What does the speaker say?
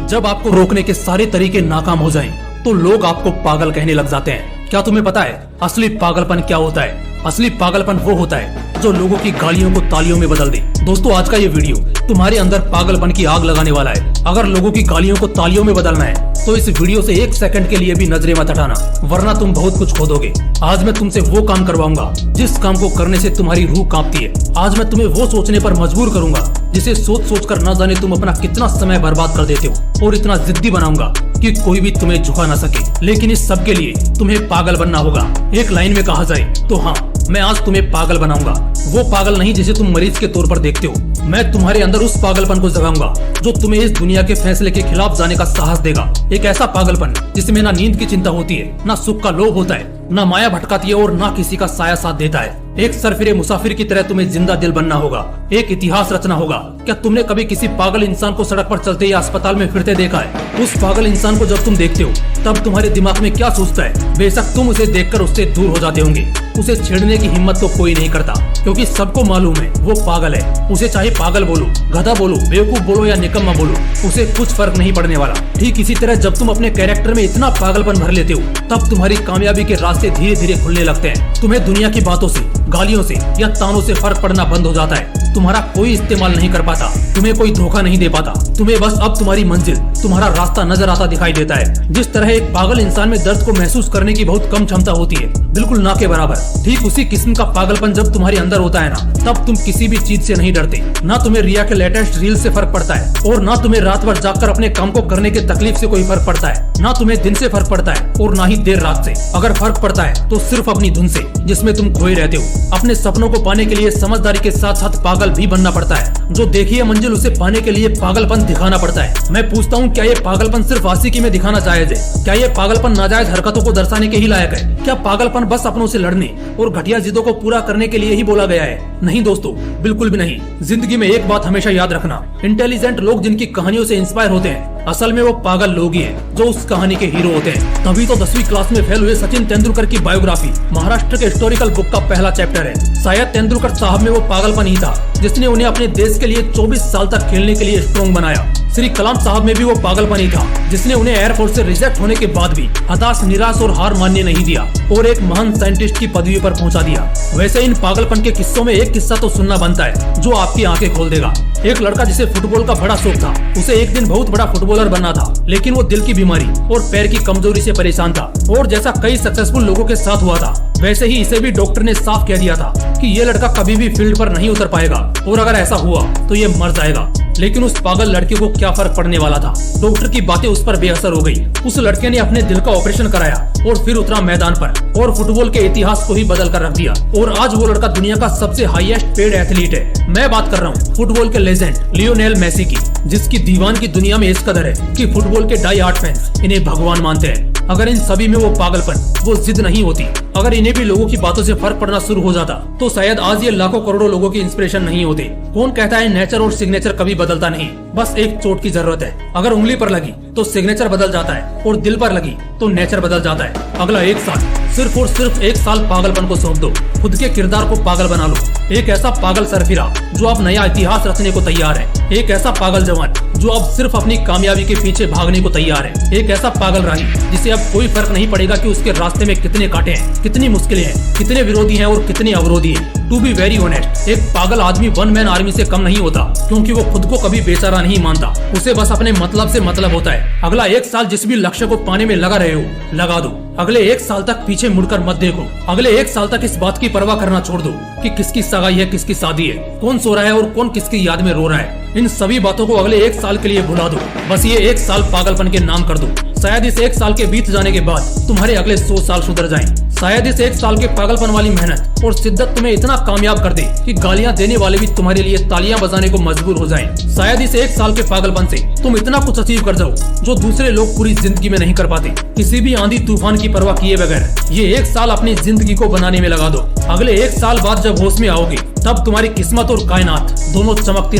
जब आपको रोकने के सारे तरीके नाकाम हो जाएं, तो लोग आपको पागल कहने लग जाते हैं। क्या तुम्हें पता है असली पागलपन क्या होता है? असली पागलपन वो होता है जो लोगों की गालियों को तालियों में बदल दे। दोस्तों, आज का ये वीडियो तुम्हारे अंदर पागलपन की आग लगाने वाला है। अगर लोगों की गालियों को तालियों में बदलना है तो इस वीडियो से 1 सेकंड के लिए भी नजरें मत हटाना, वरना तुम बहुत कुछ खो दोगे। आज मैं तुमसे वो काम करवाऊंगा जिस काम को करने से तुम्हारी रूह कांपती है। आज मैं तुम्हें वो सोचने पर मजबूर करूंगा जिसे सोच सोच कर न जाने तुम अपना कितना समय बर्बाद कर देते हो, और इतना जिद्दी बनाऊंगा कि कोई भी तुम्हें झुका ना सके। लेकिन इस सब के लिए तुम्हें पागल बनना होगा। एक लाइन में कहा जाए तो हाँ, मैं आज तुम्हें पागल बनाऊंगा। वो पागल नहीं जिसे तुम मरीज के तौर पर देखते हो। मैं तुम्हारे अंदर उस पागलपन को जगाऊंगा जो तुम्हें इस दुनिया के फैसले के खिलाफ जाने का साहस देगा। एक ऐसा पागलपन जिसमें ना नींद की चिंता होती है, ना सुख का लोभ होता है, ना माया भटकाती है और ना किसी का साया साथ देता है। एक सरफिरे मुसाफिर की तरह तुम्हें जिंदा दिल बनना होगा, एक इतिहास रचना होगा। क्या तुमने कभी किसी पागल इंसान को सड़क पर चलते या अस्पताल में फिरते देखा है? उस पागल इंसान को जब तुम देखते हो तब तुम्हारे दिमाग में क्या सोचता है? बेशक तुम उसे देखकर उससे दूर हो जाते होंगे। उसे छेड़ने की हिम्मत तो कोई नहीं करता, क्योंकि सबको मालूम है वो पागल है। उसे चाहे पागल बोलो, गधा बोलो, बेवकूफ बोलो या निकम्मा बोलो, उसे कुछ फर्क नहीं पड़ने वाला। ठीक इसी तरह जब तुम अपने कैरेक्टर में इतना पागलपन भर लेते हो तब तुम्हारी कामयाबी के रास्ते धीरे धीरे खुलने लगते हैं। तुम्हें दुनिया की बातों से, गालियों से या तानों से फर्क पड़ना बंद हो जाता है। तुम्हारा कोई इस्तेमाल नहीं कर पाता, तुम्हें कोई धोखा नहीं दे पाता। तुम्हें बस अब तुम्हारी मंजिल, तुम्हारा रास्ता नजर आता दिखाई देता है। जिस तरह एक पागल इंसान में दर्द को महसूस करने की बहुत कम क्षमता होती है, बिल्कुल ना के बराबर, ठीक उसी किस्म का पागलपन जब तुम्हारे अंदर होता है ना, तब तुम किसी भी चीज से नहीं डरते। ना तुम्हें रिया के लेटेस्ट रील से फर्क पड़ता है, और ना तुम्हें रात भर जागकर अपने काम को करने के तकलीफ से कोई फर्क पड़ता है। ना तुम्हें दिन से फर्क पड़ता है और ना ही देर रात से। अगर फर्क पड़ता है तो सिर्फ अपनी धुन से, जिसमें तुम खोए रहते हो। अपने सपनों को पाने के लिए समझदारी के साथ साथ पागल भी बनना पड़ता है। जो देखी है मंजिल, उसे पाने के लिए पागलपन दिखाना पड़ता है। मैं पूछता हूँ, क्या ये पागलपन सिर्फ आशिकी में दिखाना जायज है? क्या ये पागलपन नाजायज हरकतों को दर्शाने के ही लायक है? क्या पागलपन बस अपनों से लड़ने और घटिया जिद्दों को पूरा करने के लिए ही बोला गया है? नहीं दोस्तों, बिल्कुल भी नहीं। जिंदगी में एक बात हमेशा याद रखना, इंटेलिजेंट लोग जिनकी कहानियों से इंस्पायर होते हैं, असल में वो पागल लोग ही हैं जो उस कहानी के हीरो होते हैं। तभी तो 10वीं क्लास में फेल हुए सचिन तेंदुलकर की बायोग्राफी महाराष्ट्र के हिस्टोरिकल बुक का पहला चैप्टर है। शायद तेंदुलकर साहब में वो पागलपन ही था जिसने उन्हें अपने देश के लिए 24 साल तक खेलने के लिए स्ट्रॉन्ग बनाया। श्री कलाम साहब में भी वो पागलपन ही था जिसने उन्हें एयरफोर्स से रिजेक्ट होने के बाद भी हताश, निराश और हार मानने नहीं दिया और एक महान साइंटिस्ट की पदवी पर पहुंचा दिया। वैसे इन पागलपन के किस्सों में एक किस्सा तो सुनना बनता है जो आपकी आंखें खोल देगा। एक लड़का जिसे फुटबॉल का बड़ा शौक था, उसे एक दिन बहुत बड़ा फुटबॉलर बनना था, लेकिन वो दिल की बीमारी और पैर की कमजोरी से परेशान था। और जैसा कई सक्सेसफुल लोगों के साथ हुआ था, वैसे ही इसे भी डॉक्टर ने साफ कह दिया था कि ये लड़का कभी भी फील्ड पर नहीं उतर पाएगा, और अगर ऐसा हुआ तो ये मर जाएगा। लेकिन उस पागल लड़के को क्या फर्क पड़ने वाला था? डॉक्टर की बातें उस पर बेअसर हो गई। उस लड़के ने अपने दिल का ऑपरेशन कराया और फिर उतरा मैदान पर और फुटबॉल के इतिहास को ही बदल कर रख दिया। और आज वो लड़का दुनिया का सबसे हाईएस्ट पेड एथलीट है। मैं बात कर रहा हूँ फुटबॉल के लेजेंड लियोनेल मेसी की, जिसकी दीवान की दुनिया में इस कदर है कि फुटबॉल के डाई हार्ड फैंस इन्हें भगवान मानते हैं। अगर इन सभी में वो पागलपन, वो जिद नहीं होती, अगर इन्हें भी लोगों की बातों से फर्क पड़ना शुरू हो जाता, तो शायद आज ये लाखों करोड़ों लोगों की इंस्पिरेशन नहीं होते। कौन कहता है नेचर और सिग्नेचर कभी बदलता नहीं? बस एक चोट की जरूरत है। अगर उंगली पर लगी तो सिग्नेचर बदल जाता है, और दिल पर लगी तो नेचर बदल जाता है। अगला 1 साल, सिर्फ और सिर्फ 1 साल पागलपन को सौंप दो। खुद के किरदार को पागल बना लो। एक ऐसा पागल सरफिरा जो अब नया इतिहास रचने को तैयार है। एक ऐसा पागल जवान जो अब सिर्फ अपनी कामयाबी के पीछे भागने को तैयार है। एक ऐसा पागल राही जिसे अब कोई फर्क नहीं पड़ेगा कि उसके रास्ते में कितने कांटे हैं, कितनी मुश्किलें हैं, कितने विरोधी हैं और कितने अवरोधी हैं। टू बी वेरी ऑनेस्ट, एक पागल आदमी 1 मैन आर्मी से कम नहीं होता, क्योंकि वो खुद को कभी बेचारा नहीं मानता। उसे बस अपने मतलब से मतलब होता है। अगला 1 साल जिस भी लक्ष्य को पाने में लगा रहे हो, लगा दो। अगले 1 साल तक पीछे मुड़कर मत देखो। अगले 1 साल तक इस बात की परवाह करना छोड़ दो कि किसकी सगाई है, किसकी शादी है, कौन सो रहा है और कौन किसकी याद में रो रहा है। इन सभी बातों को अगले 1 साल के लिए भुला दो। बस ये 1 साल पागलपन के नाम कर दो। शायद इस 1 साल के बीत जाने के बाद तुम्हारे अगले 100 साल सुधर जाएं। शायद इस 1 साल के पागलपन वाली मेहनत और शिद्दत तुम्हें इतना कामयाब कर दे कि गालियां देने वाले भी तुम्हारे लिए तालियां बजाने को मजबूर हो जाएं। शायद इस 1 साल के पागलपन से तुम इतना कुछ अचीव कर जाओ जो दूसरे लोग पूरी जिंदगी में नहीं कर पाते, किसी भी आंधी तूफान की परवाह किए बगैर। ये 1 साल अपनी जिंदगी को बनाने में लगा दो। अगले 1 साल बाद जब होश में आओगे, तब तुम्हारी किस्मत और कायनात दोनों चमकती